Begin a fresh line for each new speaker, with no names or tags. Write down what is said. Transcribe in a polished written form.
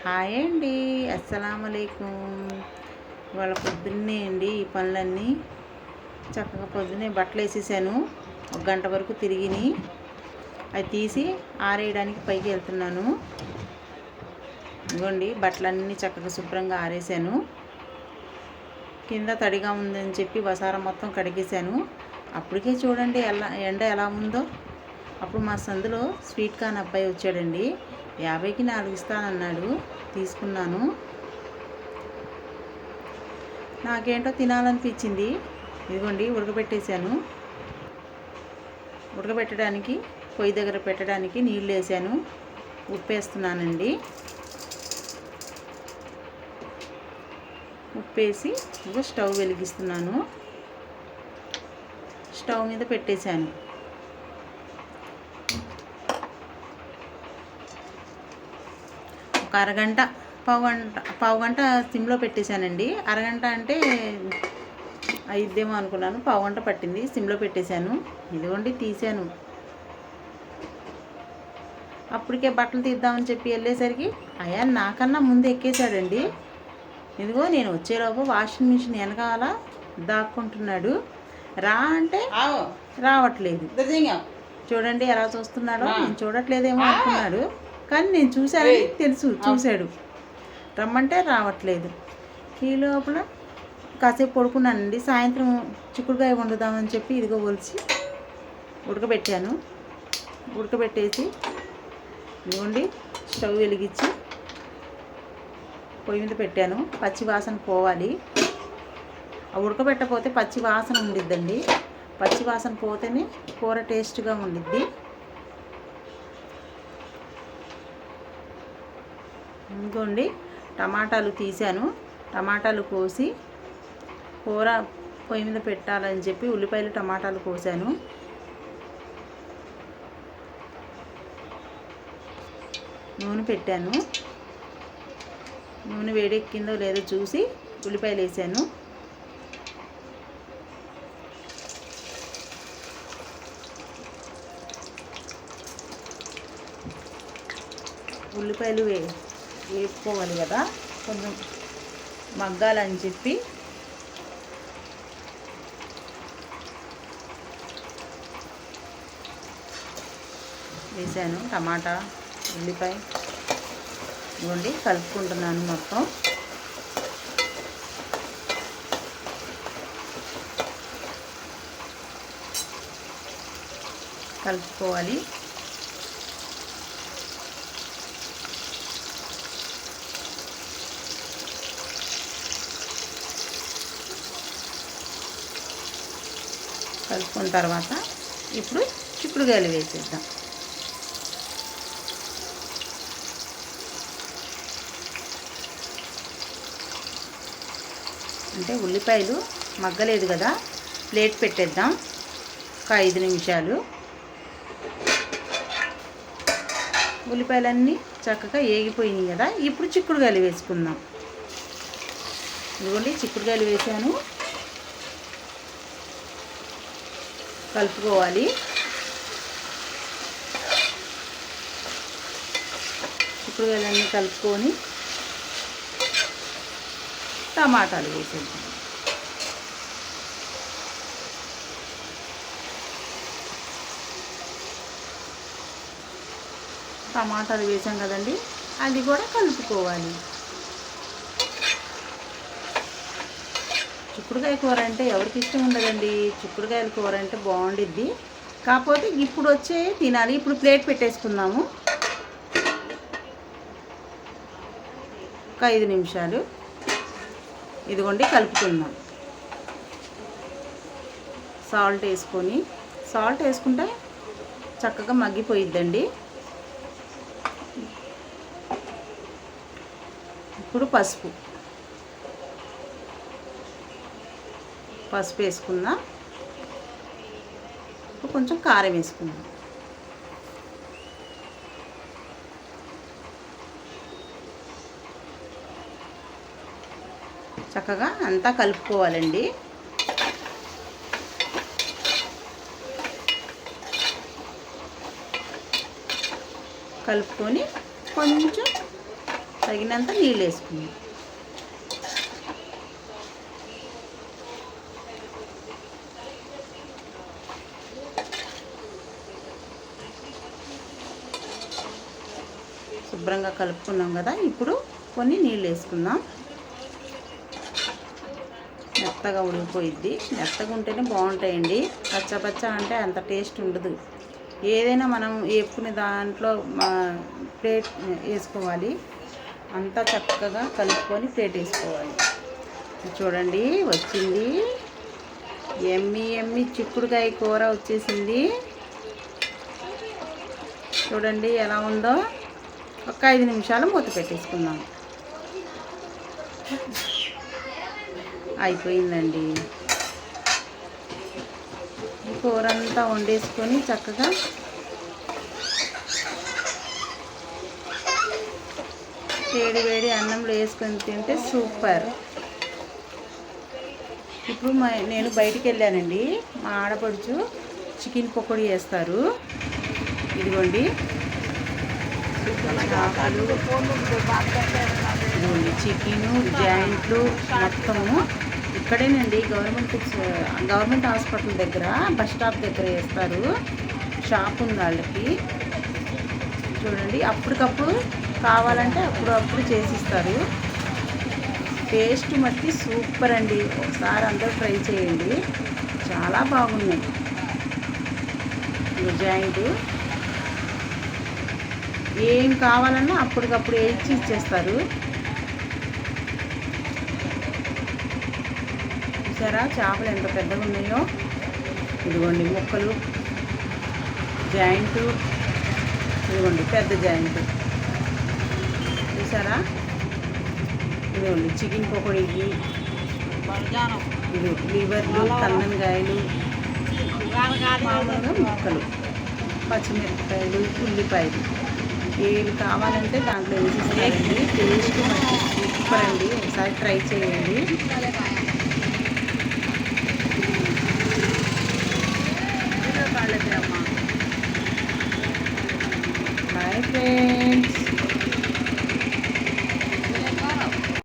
Hi అండి. అస్సలాముఅలైకుం. ఇవాళ పొద్దున్నే అండి ఈ పనులన్నీ చక్కగా పొద్దున్నే బట్టలు వేసేసాను. ఒక గంట వరకు తిరిగిని అవి తీసి ఆరేయడానికి పైకి వెళ్తున్నాను. ఇదిగోండి బట్టలన్నీ చక్కగా శుభ్రంగా ఆరేసాను. కింద తడిగా ఉందని చెప్పి వసారం మొత్తం కడిగేశాను. అప్పటికే చూడండి ఎండ ఎలా ఉందో. అప్పుడు మా సందులో స్వీట్ కార్న్ అబ్బాయి వచ్చాడండి. 50కి 4 ఇస్తానన్నాడు. తీసుకున్నాను. నాకేంటో తినాలనిపించింది. ఇదిగోండి ఉడకబెట్టేశాను. ఉడకబెట్టడానికి పొయ్యి దగ్గర పెట్టడానికి నీళ్ళు వేసాను. ఉప్పు వేస్తున్నానండి. ఉప్పేసి ఇదిగో స్టవ్ వెలిగిస్తున్నాను. స్టవ్ మీద పెట్టేశాను. ఒక అరగంట పావుగంట సిమ్లో పెట్టేశానండి. అరగంట అంటే అయిద్దేమో అనుకున్నాను. పావుగంట పట్టింది. సిమ్లో పెట్టేశాను. ఇదిగోండి తీసాను. అప్పటికే బట్టలు తీద్దామని చెప్పి వెళ్ళేసరికి అయాన్ నాకన్నా ముందు ఎక్కేశాడండి. ఇదిగో నేను వచ్చేలోపు వాషింగ్ మిషన్ వెనకాల దాక్కుంటున్నాడు. రా అంటే రావట్లేదు. చూడండి ఎలా చూస్తున్నాడో. నేను చూడట్లేదేమో అనుకున్నాడు, కానీ నేను చూశానని చూశాడు. రమ్మంటే రావట్లేదు. ఈ లోపల కాసేపు పడుకున్నానండి. సాయంత్రం చిక్కుడుకాయ వండుదామని చెప్పి ఇదిగో ఒలిచి ఉడకబెట్టాను. ఉడకబెట్టేసి ఇదిగోండి స్టవ్ వెలిగించి పొయ్యి మీద పెట్టాను. పచ్చి వాసన పోవాలి. ఉడకబెట్టకపోతే పచ్చి వాసన ఉండిద్దండి. పచ్చి వాసన పోతేనే కూర టేస్ట్గా ఉండిద్ది. ఇంకోండి టమాటాలు తీసాను. టమాటాలు కోసి కూర పొయ్యి మీద పెట్టాలని చెప్పి ఉల్లిపాయలు టమాటాలు కోసాను. నూనె పెట్టాను. నూనె వేడెక్కిందో లేదో చూసి ఉల్లిపాయలు వేసాను. ఉల్లిపాయలు వేపుకోవాలి కదా, కొంచెం మగ్గాలని చెప్పి వేసాను. టమాటా ఉల్లిపాయ ఇవ్వండి కలుపుకుంటున్నాను. మొత్తం కలుపుకోవాలి. కలుపుకున్న తర్వాత ఇప్పుడు చిక్కుడుకాయలు వేసేద్దాం. అంటే ఉల్లిపాయలు మగ్గలేదు కదా, ప్లేట్ పెట్టేద్దాం. ఒక 5 నిమిషాలు. ఉల్లిపాయలన్నీ చక్కగా ఏగిపోయినాయి కదా, ఇప్పుడు చిక్కుడుకాయలు వేసుకుందాం. ఇదిగోండి చిక్కుడుకాయలు వేసాను. కలుపుకోవాలి. చిక్కుడుకాయలన్నీ కలుపుకొని టమాటాలు వేసేద్దాం. టమాటాలు వేసాం కదండి, అది కూడా కలుపుకోవాలి. చిక్కుడుకాయ కూర అంటే ఎవరికి ఇష్టం ఉండదండి. చిక్కుడుకాయల కూర అంటే బాగుండిద్ది. కాకపోతే ఇప్పుడు వచ్చే తినాలి. ఇప్పుడు ప్లేట్ పెట్టేసుకుందాము. ఒక 5 నిమిషాలు. ఇదిగోండి కలుపుకుందాం. సాల్ట్ వేసుకుంటే చక్కగా మగ్గిపోయిద్దండి. ఇప్పుడు పసుపు వేసుకుందాం. ఇప్పుడు కొంచెం కారం వేసుకుందాం. చక్కగా అంతా కలుపుకోవాలండి. కలుపుకొని కొంచెం తగినంత నీళ్ళు వేసుకుందాం. శుభ్రంగా కలుపుకున్నాం కదా, ఇప్పుడు కొన్ని నీళ్ళు వేసుకుందాం. మెత్తగా ఉడికిపోయిద్ది. మెత్తగా ఉంటేనే బాగుంటాయండి. పచ్చ అంటే అంత టేస్ట్ ఉండదు. ఏదైనా మనం వేపుకునే దాంట్లో ప్లేట్ వేసుకోవాలి. అంతా చక్కగా కలుపుకొని ప్లేట్ వేసుకోవాలి. చూడండి వచ్చింది, ఎమ్మి చిక్కుడుకాయ కూర వచ్చేసింది. చూడండి ఎలా ఉందో. ఒక 5 నిమిషాలు మూత పెట్టేసుకుందాం. అయిపోయిందండి. కూర అంతా వండేసుకొని చక్కగా వేడి అన్నంలో వేసుకొని తింటే సూపర్. ఇప్పుడు నేను బయటికి వెళ్ళానండి. మా ఆడపడుచు చికెన్ పకోడీ వేస్తారు. ఇదిగోండి చికెను జాయింట్లు మొత్తము ఇక్కడేనండి. గవర్నమెంట్ హాస్పిటల్ దగ్గర బస్ స్టాప్ దగ్గర వేస్తారు. షాప్ ఉంది వాళ్ళకి. చూడండి అప్పటికప్పుడు కావాలంటే అప్పుడు చేసిస్తారు. టేస్ట్ మట్టి సూపర్ అండి. ఒకసారి అందరూ ట్రై చేయండి, చాలా బాగున్నాయి. జాయింట్ ఏం కావాలన్నా అప్పటికప్పుడు వేసి ఇచ్చేస్తారు. చూసారా చేపలు ఎంత పెద్దగా ఉన్నాయో. ఇదిగోండి ముక్కలు, జాయింట్, ఇదిగోండి పెద్ద జాయింట్ చూసారా. ఇదిగోండి చికెన్ పకోడీకి ఇది లివర్లు, కందనకాయలు, మామూలుగా ముక్కలు, పచ్చిమిరపకాయలు, ఉల్లిపాయలు ఏవి కావాలంటే దాంట్లో వేసిస్తారండి. టేస్ట్ సూపర్ అండి. ఒకసారి ట్రై చేయండి. Bye friends.